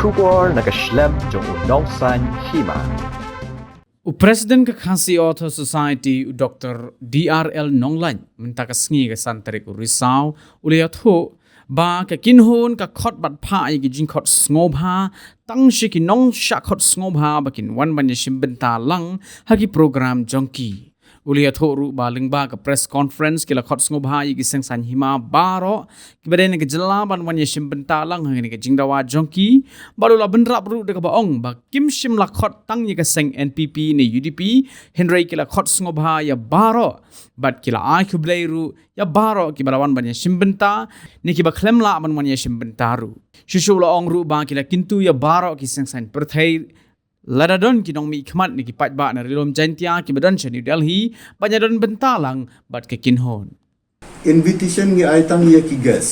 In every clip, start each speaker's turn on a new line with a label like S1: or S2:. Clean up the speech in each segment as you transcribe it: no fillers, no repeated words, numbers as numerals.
S1: Shukor nakaslem jong unongsan hima.
S2: Presiden ke Khasi Author Society Dr. DRL Nonglan minta kasngi ke santarik Risau uliat ho ba ke kinhon ka khot bat pha ai ki jing khot ngobha tang shi ki nong sha khot ngobha bakin wan ban yashim benta lang hagi program jongki uliat ho ru ba lingba ka press conference kila khot ngobha i ki seng san hima baro ki beden ke jela ban wan yashim benta lang hagi ke jingdawa jongki baru la benra bru de ka baong ba kim shim la khot tang yi ka seng NPP ni UDP Henry kila khot ngobha ya baro bat kila ai kubleiru ya baro ki balawan ban yashim benta ni ki ba khlemla ban wan yashim bentaru shushu la ong ru ba kila kintu ya baro ki seng san perthai ladadon ki nong mi khmat ni ki pat ba na rilom jantia ki badan New Delhi banyadon bentalang bat ke kinhon
S3: invitation ngi ai tang ye ki gas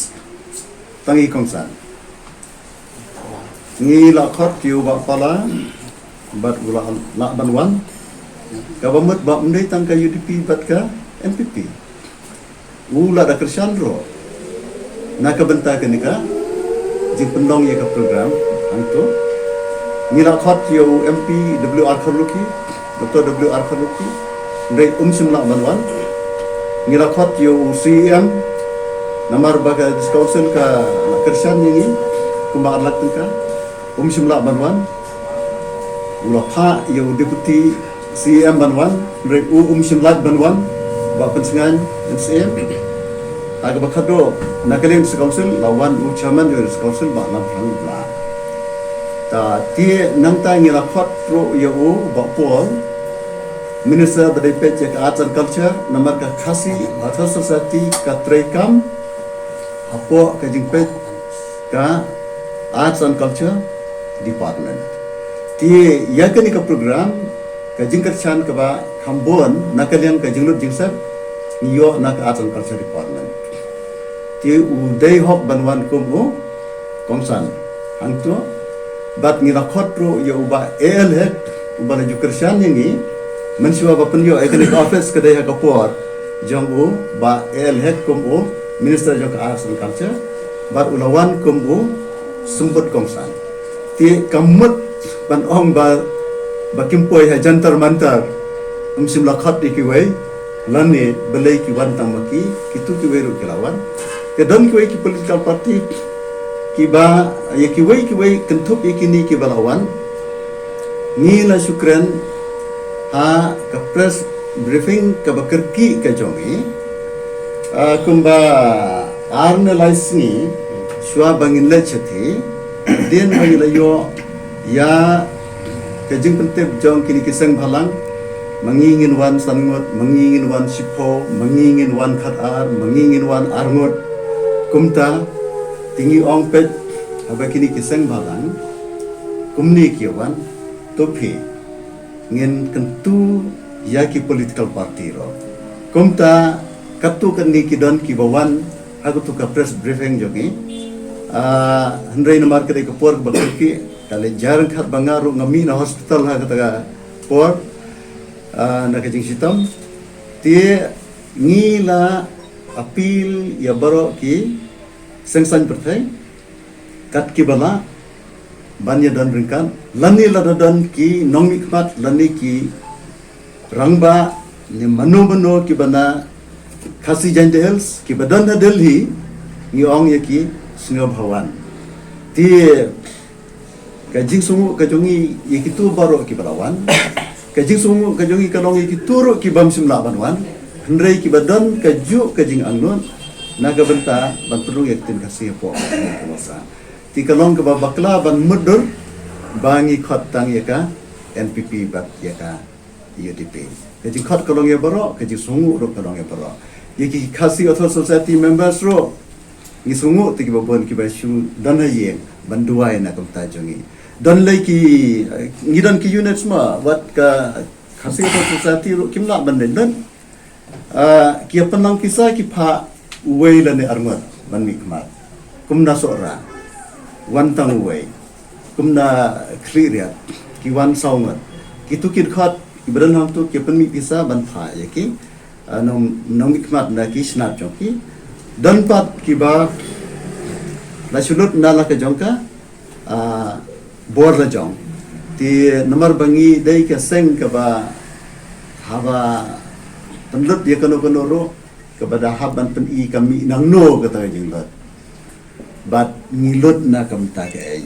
S3: tangi kongsan ngi la khot ki ba pala bat ula la banwan gabamut ba mendai tang ka UDP bat ka NPP ula da krishandro na ka benta ka nika jing pendong ye ka program anto nila khot yo MP WR Kharluki Dr. WR Kharluki ndai simla banwan nila khot yo CM namar baga council ka kershan ni kumba alat ka simla banwan ula pha yo deputy CM banwan ndai simla banwan ba pensingan CM aga bakado nakalim council lawan chairman yo council ba nam phang bla ta tie nangta ngila khot pro yo ba pol minister badai pecek arts and culture namar ka Khasi Author Society ka trekam apo ka jingpet ka arts and culture department tie yakani ka program ka jingkat chan ka ba khambon nakaliang ka jinglut jingsap yo nak arts and culture department tie udai hok banwan kumu kongsan angto bat ngira khotro ya uba el het uba la jukershan yangi mensiwa ba penyo economic office kedai ha kapor jong u ba el het kum u minister jong arts and culture bat ulawan kum u sumput kongsan ti kamut ban ong ba kimpoi ha jantar mantar simla khat dikiwai lani belai ki wan tamaki kitu ki weru kilawan ke don ki political party kiba ya kiwai kentup ikini kibalawan nila syukran ha ka press briefing ka bakerki ka jongi kumba arnalize ni shwa bangin lechati den bangila yo ya ka jing pentep jong kini kisang balang mangingin wan sangot mangingin wan sipo mangingin wan khatar mangingin wan arngot kumta tinggi ong pet apa kini kisang balang kumni kiawan topi ngin kentu yaki political party ro kumta katu kan ni kidon kibawan aku tu ka press briefing jogi hendrai namar kedai ke por bakki kale jarang khat bangaru ngami na hospital ha kata por na kajing sitam tie ngila apil ya baro ki sengsan pertai kat ki bala banya dan ringkan lani ladadan ki nongmi khmat lani ki rangba ni mano ki bana Khasi Jande Hills ki badan da Delhi ni ong ye ki singa bhawan ti kajing sungu kajongi ye ki tu baro ki balawan kajing sungu kajongi kalong ye ki turu ki bam simla banwan hendrai ki badan kaju kajing angun naga benta ban perlu yaktin kasih po kuasa ti kalong ke babakla ban mudur bangi khot tang yaka NPP bat yaka UDP kaji khot kalong ya baro kaji sungu ro kalong ya baro yaki Khasi Author Society members ro ni sungu ti babon ki basu dana ye banduai na kam tajongi dan lai ki ngidan ki units ma wat ka Khasi Author Society ro kimla banden dan ki penang kisah ki pha uway lani arngot man mikmat kumna sora wantang uway kumna clear ki wan saungat kitu kid khat ibran ham tu ki penmi pisa ban pha yaki nong mikmat na ki snap joki dan pat ki ba la sulut na la ka jongka bor la jong ti nomor bangi dai ka seng ka ba haba penlut dia kono ro ka ba da haban pen i kami nang no ka ta jing lot bat ngilut na kam ta ke ai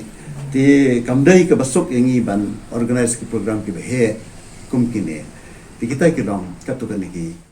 S3: ti kam dai ka basuk yang i ban organize ki program ki be he kum kine ti kita ki dong ka tu ka ni ki